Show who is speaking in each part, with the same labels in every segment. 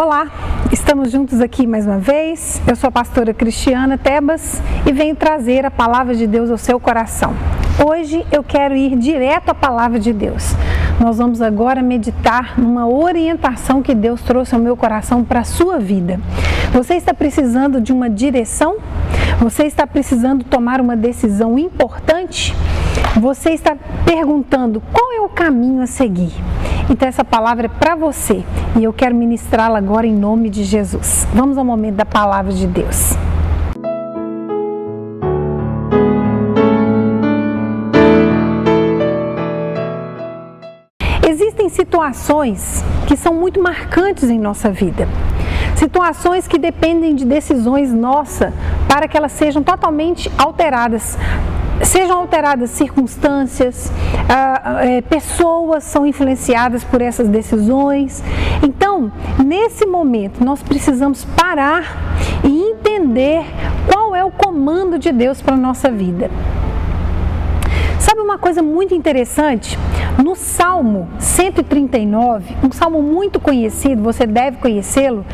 Speaker 1: Olá, estamos juntos aqui mais uma vez. Eu sou a pastora Cristiana Tebas e venho trazer a palavra de Deus ao seu coração. Hoje eu quero ir direto à palavra de Deus. Nós vamos agora meditar numa orientação que Deus trouxe ao meu coração para a sua vida. Você está precisando de uma direção? Você está precisando tomar uma decisão importante? Você está perguntando qual é o caminho a seguir? Então essa palavra é para você e eu quero ministrá-la agora em nome de Jesus. Vamos ao momento da palavra de Deus. Existem situações que são muito marcantes em nossa vida. Situações que dependem de decisões nossas para que elas sejam totalmente alteradas. Sejam alteradas circunstâncias, pessoas são influenciadas por essas decisões. Então, nesse momento, nós precisamos parar e entender qual é o comando de Deus para a nossa vida. Sabe uma coisa muito interessante? No Salmo 139, um salmo muito conhecido, você deve conhecê-lo,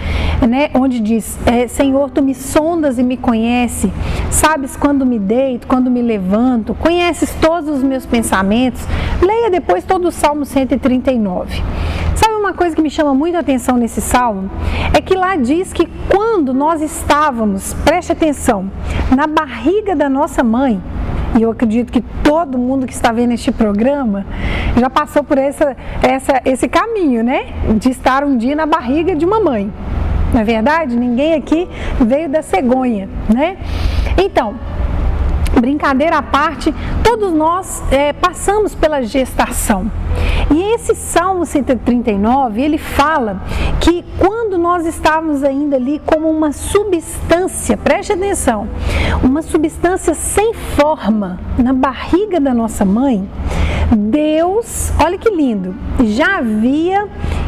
Speaker 1: né? Onde diz, Senhor, Tu me sondas e me conheces, sabes quando me deito, quando me levanto, conheces todos os meus pensamentos. Leia depois todo o Salmo 139. Sabe uma coisa que me chama muito a atenção nesse salmo? É que lá diz que quando nós estávamos, preste atenção, na barriga da nossa mãe, e eu acredito que todo mundo que está vendo este programa já passou por esse caminho, né? De estar um dia na barriga de uma mãe. Não é verdade? Ninguém aqui veio da cegonha, né? Então, brincadeira à parte, todos nós passamos pela gestação. E esse Salmo 139, ele fala que quando nós estávamos ainda ali como uma substância, preste atenção, uma substância sem forma na barriga da nossa mãe, Deus, olha que lindo, já havia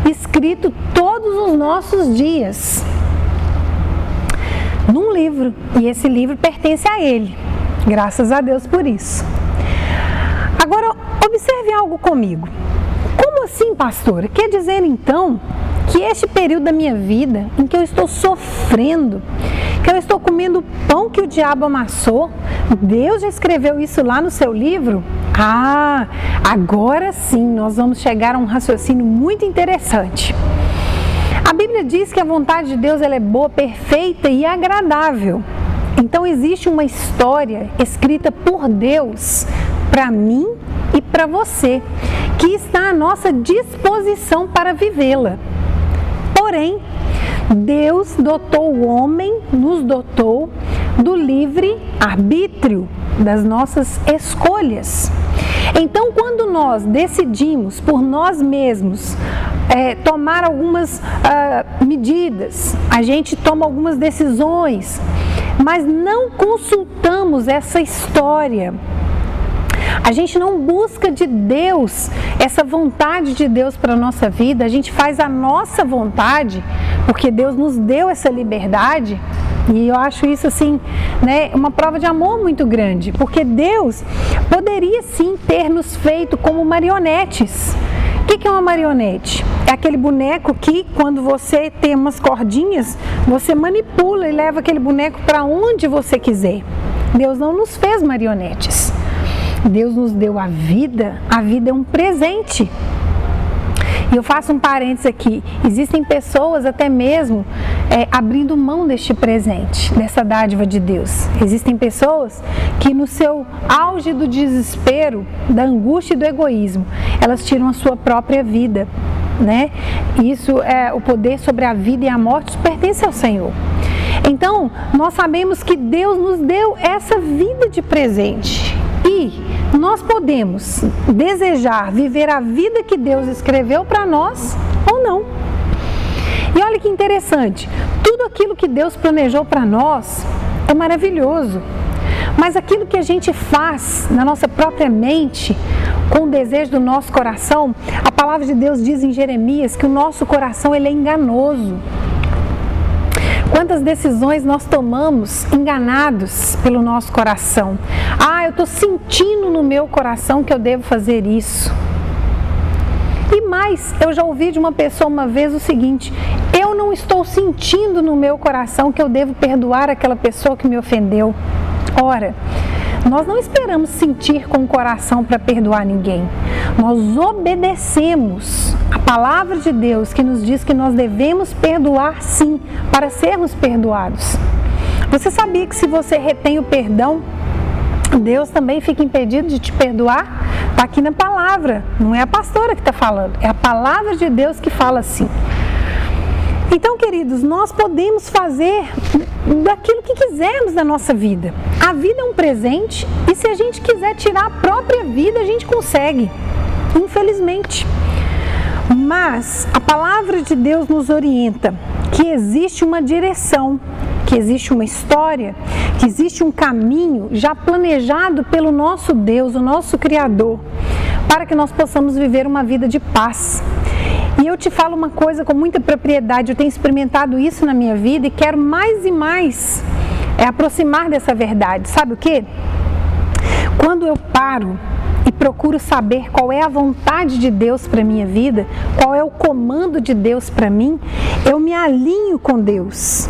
Speaker 1: escrito todos os nossos dias num livro, e esse livro pertence a Ele. Graças a Deus por isso. Agora, observe algo comigo. Como assim, pastora? Quer dizer, então, que este período da minha vida, em que eu estou sofrendo, que eu estou comendo pão que o diabo amassou, Deus já escreveu isso lá no seu livro? Ah, agora sim, nós vamos chegar a um raciocínio muito interessante. A Bíblia diz que a vontade de Deus ela é boa, perfeita e agradável. Então existe uma história escrita por Deus para mim e para você, que está à nossa disposição para vivê-la. Porém, Deus dotou o homem, nos dotou do livre arbítrio das nossas escolhas. Então, quando nós decidimos por nós mesmos tomar algumas medidas, a gente toma algumas decisões, mas não consultamos essa história. A gente não busca de Deus, essa vontade de Deus para a nossa vida, a gente faz a nossa vontade, porque Deus nos deu essa liberdade, e eu acho isso assim, né, uma prova de amor muito grande, porque Deus poderia sim ter nos feito como marionetes. O que é uma marionete? É aquele boneco que, quando você tem umas cordinhas, você manipula e leva aquele boneco para onde você quiser. Deus não nos fez marionetes. Deus nos deu a vida é um presente. E eu faço um parênteses aqui, existem pessoas até mesmo abrindo mão deste presente, dessa dádiva de Deus. Existem pessoas que no seu auge do desespero, da angústia e do egoísmo, elas tiram a sua própria vida, né? Isso o poder sobre a vida e a morte pertence ao Senhor. Então, nós sabemos que Deus nos deu essa vida de presente. E nós podemos desejar viver a vida que Deus escreveu para nós ou não. E olha que interessante, tudo aquilo que Deus planejou para nós é maravilhoso. Mas aquilo que a gente faz na nossa própria mente, com o desejo do nosso coração, a palavra de Deus diz em Jeremias que o nosso coração ele é enganoso. Quantas decisões nós tomamos enganados pelo nosso coração. Ah, eu estou sentindo no meu coração que eu devo fazer isso. E mais, eu já ouvi de uma pessoa uma vez o seguinte: eu eu não estou sentindo no meu coração que eu devo perdoar aquela pessoa que me ofendeu. Ora, nós não esperamos sentir com o coração para perdoar ninguém. Nós obedecemos a palavra de Deus que nos diz que nós devemos perdoar sim, para sermos perdoados. Você sabia que se você retém o perdão, Deus também fica impedido de te perdoar? Está aqui na palavra, não é a pastora que está falando, é a palavra de Deus que fala assim. Então, queridos, nós podemos fazer daquilo que quisermos da nossa vida. A vida é um presente e se a gente quiser tirar a própria vida, a gente consegue, infelizmente. Mas a palavra de Deus nos orienta que existe uma direção, que existe uma história, que existe um caminho já planejado pelo nosso Deus, o nosso Criador, para que nós possamos viver uma vida de paz. E eu te falo uma coisa com muita propriedade, eu tenho experimentado isso na minha vida e quero mais e mais aproximar dessa verdade. Sabe o quê? Quando eu paro e procuro saber qual é a vontade de Deus para a minha vida, qual é o comando de Deus para mim, eu me alinho com Deus.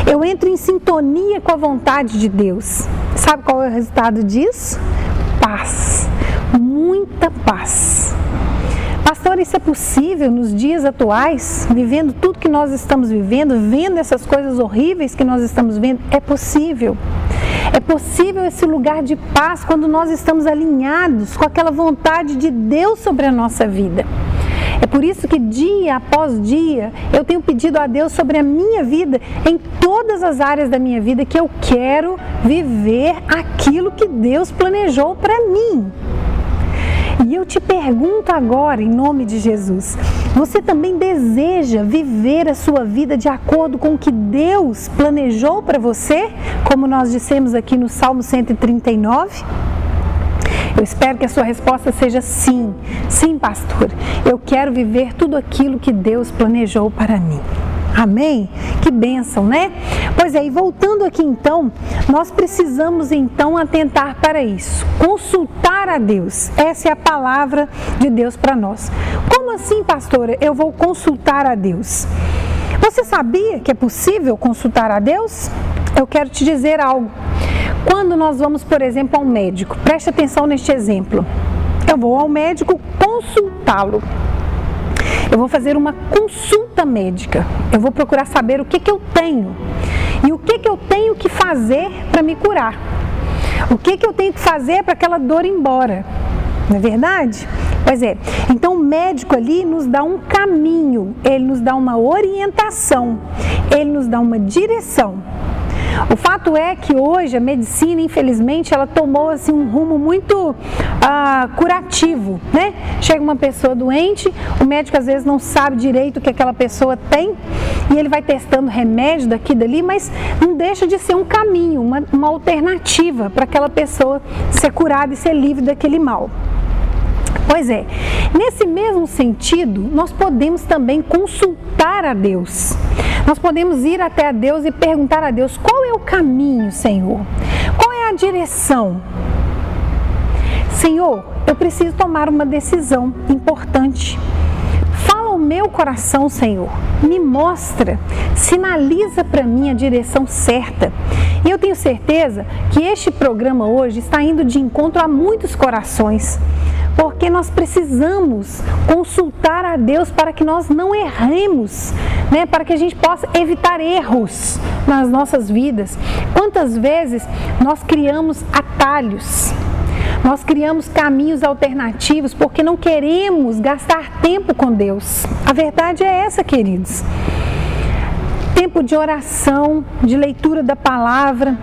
Speaker 1: Eu entro em sintonia com a vontade de Deus. Sabe qual é o resultado disso? Paz. Muita paz. Pastor, isso é possível nos dias atuais, vivendo tudo que nós estamos vivendo, vendo essas coisas horríveis que nós estamos vendo? É possível. É possível esse lugar de paz quando nós estamos alinhados com aquela vontade de Deus sobre a nossa vida. É por isso que dia após dia eu tenho pedido a Deus sobre a minha vida, em todas as áreas da minha vida, que eu quero viver aquilo que Deus planejou para mim. E eu te pergunto agora, em nome de Jesus, você também deseja viver a sua vida de acordo com o que Deus planejou para você? Como nós dissemos aqui no Salmo 139? Eu espero que a sua resposta seja sim. Sim, pastor, eu quero viver tudo aquilo que Deus planejou para mim. Amém? Que bênção, né? Pois é, e voltando aqui então, nós precisamos então atentar para isso, consultar a Deus. Essa é a palavra de Deus para nós. Como assim, pastora, eu vou consultar a Deus? Você sabia que é possível consultar a Deus? Eu quero te dizer algo. Quando nós vamos, por exemplo, ao médico, preste atenção neste exemplo. Eu vou ao médico consultá-lo. Eu vou fazer uma consulta médica. Eu vou procurar saber o que eu tenho e o que eu tenho que fazer para me curar. O que eu tenho que fazer para aquela dor ir embora. Não é verdade? Pois é. Então o médico ali nos dá um caminho, ele nos dá uma orientação, ele nos dá uma direção. O fato é que hoje a medicina, infelizmente, ela tomou assim, um rumo muito curativo, né? Chega uma pessoa doente, o médico às vezes não sabe direito o que aquela pessoa tem e ele vai testando remédio daqui e dali, mas não deixa de ser um caminho, uma alternativa para aquela pessoa ser curada e ser livre daquele mal. Pois é, nesse mesmo sentido, nós podemos também consultar a Deus. Nós podemos ir até a Deus e perguntar a Deus, qual é o caminho, Senhor? Qual é a direção? Senhor, eu preciso tomar uma decisão importante. Fala ao meu coração, Senhor. Me mostra, sinaliza para mim a direção certa. E eu tenho certeza que este programa hoje está indo de encontro a muitos corações. Porque nós precisamos consultar a Deus para que nós não erremos, né? Para que a gente possa evitar erros nas nossas vidas. Quantas vezes nós criamos atalhos, nós criamos caminhos alternativos porque não queremos gastar tempo com Deus. A verdade é essa, queridos. Tempo de oração, de leitura da palavra,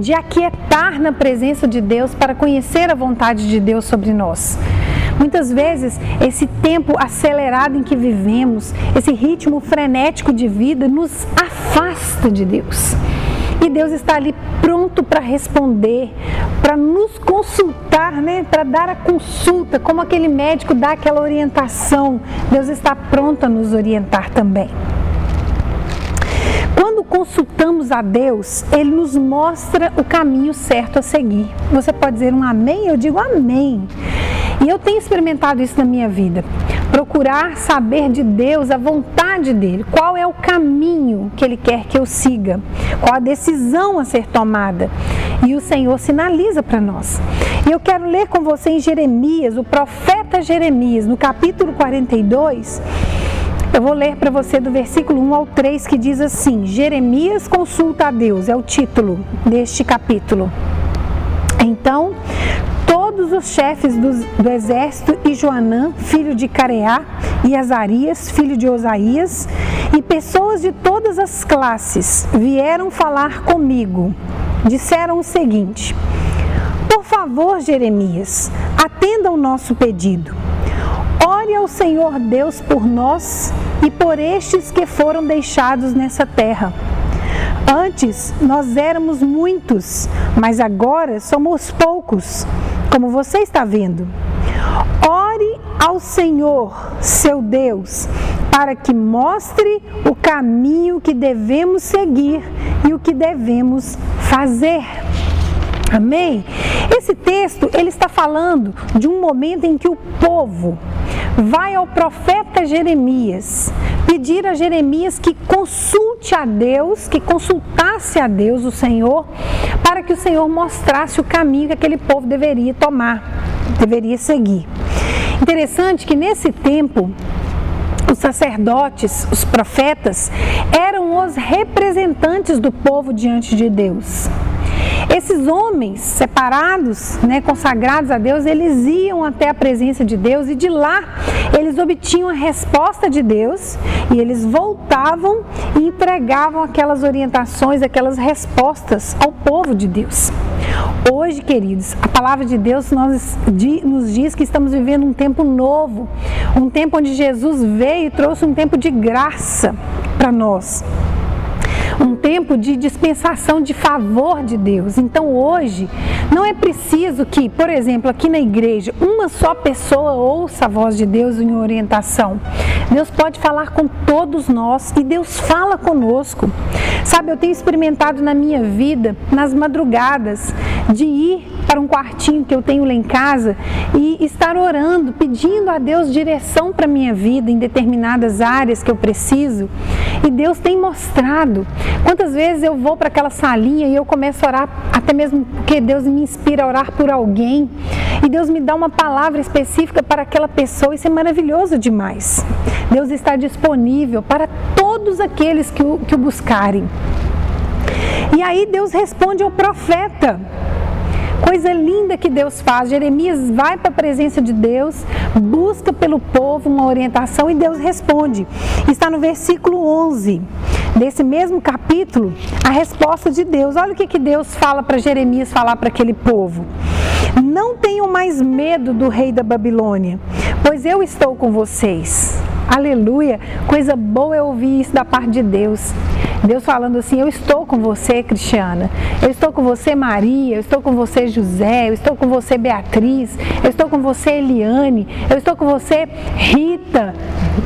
Speaker 1: de aquietar na presença de Deus para conhecer a vontade de Deus sobre nós. Muitas vezes esse tempo acelerado em que vivemos, esse ritmo frenético de vida nos afasta de Deus. E Deus está ali pronto para responder, para nos consultar, né? Para dar a consulta, como aquele médico dá aquela orientação. Deus está pronto a nos orientar também. Quando consultamos a Deus, Ele nos mostra o caminho certo a seguir. Você pode dizer um amém? Eu digo amém. E eu tenho experimentado isso na minha vida. procurar saber de Deus a vontade dele, qual é o caminho que ele quer que eu siga, qual a decisão a ser tomada. E o Senhor sinaliza para nós. E eu quero ler com você em Jeremias, o profeta Jeremias, no capítulo 42. Eu vou ler para você do versículo 1 ao 3, que diz assim: Jeremias consulta a Deus, é o título deste capítulo. Então, todos os chefes do exército e Joanã, filho de Careá, e Azarias, filho de Osaías, e pessoas de todas as classes vieram falar comigo. Disseram o seguinte: por favor, Jeremias, atenda ao nosso pedido. Ore ao Senhor Deus por nós e por estes que foram deixados nessa terra. Antes nós éramos muitos, mas agora somos poucos, como você está vendo. Ore ao Senhor, seu Deus, para que mostre o caminho que devemos seguir e o que devemos fazer. Amém? Esse texto, ele está falando de um momento em que o povo vai ao profeta Jeremias, pedir a Jeremias que consulte a Deus, que consultasse a Deus, o Senhor, para que o Senhor mostrasse o caminho que aquele povo deveria tomar, deveria seguir. Interessante que nesse tempo, os sacerdotes, os profetas, eram os representantes do povo diante de Deus. Esses homens separados, consagrados a Deus, eles iam até a presença de Deus e de lá eles obtinham a resposta de Deus e eles voltavam e entregavam aquelas orientações, aquelas respostas ao povo de Deus. Hoje, queridos, a palavra de Deus nos diz que estamos vivendo um tempo novo, um tempo onde Jesus veio e trouxe um tempo de graça para nós. Um tempo de dispensação de favor de Deus. Então hoje não é preciso que, por exemplo, aqui na igreja, uma só pessoa ouça a voz de Deus em orientação. Deus pode falar com todos nós e Deus fala conosco. Sabe, eu tenho experimentado na minha vida, nas madrugadas, de ir para um quartinho que eu tenho lá em casa e estar orando, pedindo a Deus direção para a minha vida em determinadas áreas que eu preciso. E Deus tem mostrado. Quantas vezes eu vou para aquela salinha e eu começo a orar, até mesmo porque Deus me inspira a orar por alguém, e Deus me dá uma palavra específica para aquela pessoa. Isso é maravilhoso demais. Deus está disponível para todos aqueles que o buscarem. E aí Deus responde ao profeta. Coisa linda que Deus faz. Jeremias vai para a presença de Deus, busca pelo povo uma orientação e Deus responde. Está no versículo 11 desse mesmo capítulo, a resposta de Deus. Olha o que Deus fala para Jeremias falar para aquele povo. Não tenham mais medo do rei da Babilônia, pois eu estou com vocês. Aleluia! Coisa boa é ouvir isso da parte de Deus. Deus falando assim: eu estou com você, Cristiana, eu estou com você, Maria, eu estou com você, José, eu estou com você, Beatriz, eu estou com você, Eliane, eu estou com você, Rita,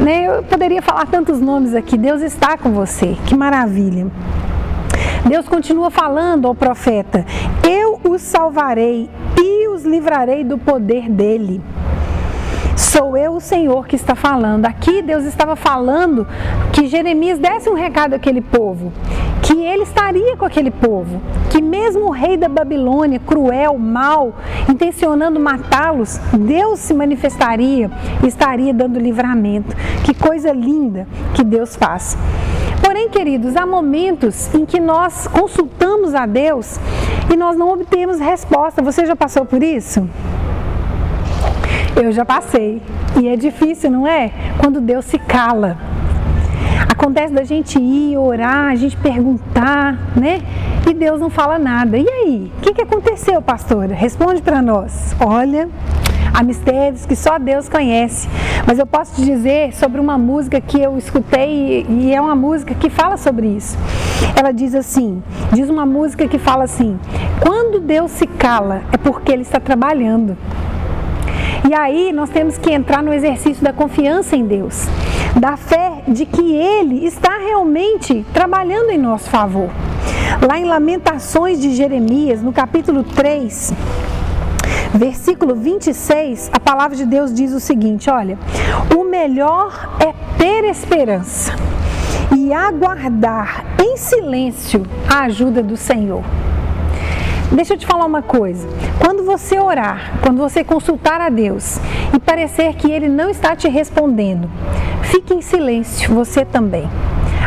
Speaker 1: eu poderia falar tantos nomes aqui. Deus está com você, que maravilha. Deus continua falando ao profeta: eu os salvarei e os livrarei do poder dele. Sou eu, o Senhor, que está falando. Aqui Deus estava falando que Jeremias desse um recado àquele povo, que ele estaria com aquele povo, que mesmo o rei da Babilônia, cruel, mau, intencionando matá-los, Deus se manifestaria e estaria dando livramento. Que coisa linda que Deus faz. Porém, queridos, há momentos em que nós consultamos a Deus e nós não obtemos resposta. Você já passou por isso? Eu já passei. E é difícil, não é? Quando Deus se cala. Acontece da gente ir orar, a gente perguntar, e Deus não fala nada. E aí? O que aconteceu, pastora? Responde para nós. Olha, há mistérios que só Deus conhece. Mas eu posso te dizer sobre uma música que eu escutei e é uma música que fala sobre isso. Ela diz assim, uma música que fala assim: quando Deus se cala é porque Ele está trabalhando. E aí nós temos que entrar no exercício da confiança em Deus, da fé de que Ele está realmente trabalhando em nosso favor. Lá em Lamentações de Jeremias, no capítulo 3, versículo 26, a palavra de Deus diz o seguinte: olha, melhor é ter esperança e aguardar em silêncio a ajuda do Senhor. Deixa eu te falar uma coisa, quando você orar, quando você consultar a Deus e parecer que Ele não está te respondendo, fique em silêncio, você também.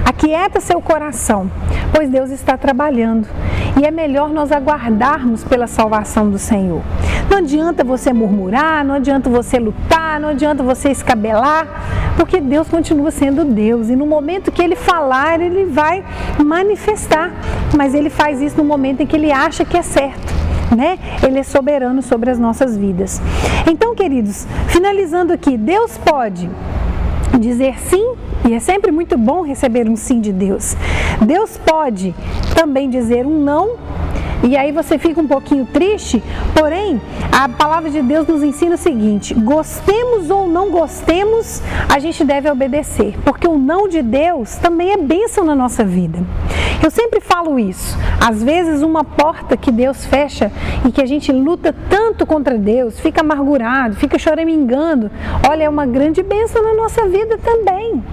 Speaker 1: Aquieta seu coração, pois Deus está trabalhando e é melhor nós aguardarmos pela salvação do Senhor. Não adianta você murmurar, não adianta você lutar, não adianta você escabelar, porque Deus continua sendo Deus e no momento que Ele falar, Ele vai manifestar, mas Ele faz isso no momento em que Ele acha que é certo, né? Ele é soberano sobre as nossas vidas. Então, queridos, finalizando aqui, Deus pode dizer sim, e é sempre muito bom receber um sim de Deus. Deus pode também dizer um não, e aí você fica um pouquinho triste, porém, a palavra de Deus nos ensina o seguinte: gostemos ou não gostemos, a gente deve obedecer, porque o não de Deus também é bênção na nossa vida. Eu sempre falo isso, às vezes uma porta que Deus fecha e que a gente luta tanto contra Deus, fica amargurado, fica choramingando, olha, é uma grande bênção na nossa vida também.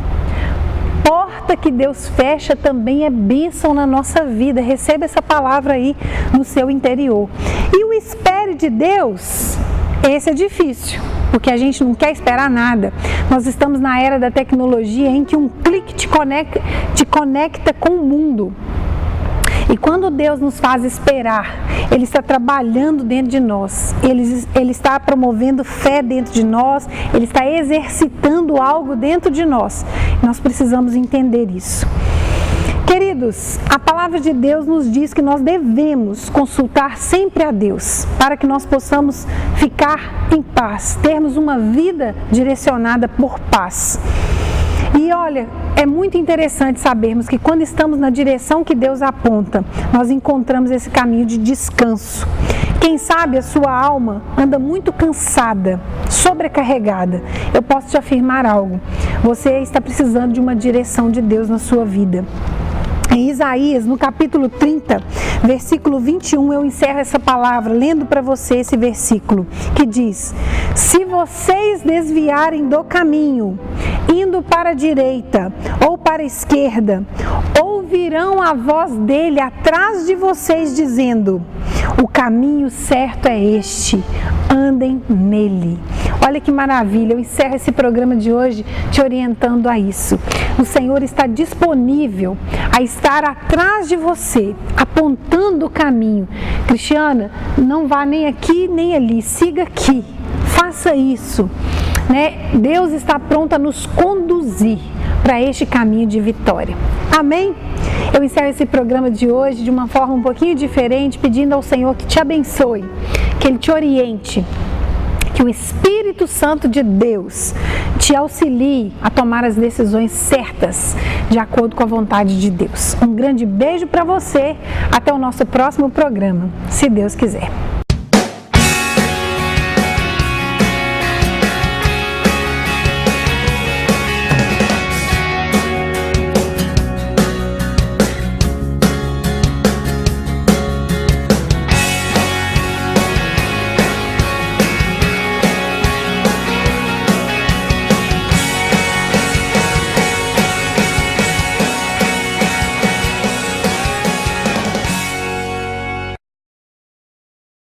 Speaker 1: Porta que Deus fecha também é bênção na nossa vida. Receba essa palavra aí no seu interior. E o espere de Deus, esse é difícil, porque a gente não quer esperar nada. Nós estamos na era da tecnologia em que um clique te conecta com o mundo. E quando Deus nos faz esperar, Ele está trabalhando dentro de nós, Ele está promovendo fé dentro de nós, Ele está exercitando algo dentro de nós. Nós precisamos entender isso. Queridos, a palavra de Deus nos diz que nós devemos consultar sempre a Deus, para que nós possamos ficar em paz, termos uma vida direcionada por paz. E olha, é muito interessante sabermos que quando estamos na direção que Deus aponta, nós encontramos esse caminho de descanso. Quem sabe a sua alma anda muito cansada, sobrecarregada. Eu posso te afirmar algo, você está precisando de uma direção de Deus na sua vida. Em Isaías, no capítulo 30, versículo 21, eu encerro essa palavra lendo para você esse versículo, que diz: se vocês desviarem do caminho, indo para a direita ou para a esquerda, ouvirão a voz dele atrás de vocês dizendo: o caminho certo é este, andem nele. Olha que maravilha, eu encerro esse programa de hoje te orientando a isso. O Senhor está disponível a estar atrás de você, apontando o caminho. Cristiana, não vá nem aqui nem ali, siga aqui, faça isso. Né? Deus está pronto a nos conduzir para este caminho de vitória. Amém? Eu encerro esse programa de hoje de uma forma um pouquinho diferente, pedindo ao Senhor que te abençoe, que Ele te oriente, que o Espírito Santo de Deus te auxilie a tomar as decisões certas, de acordo com a vontade de Deus. Um grande beijo para você, até o nosso próximo programa, se Deus quiser.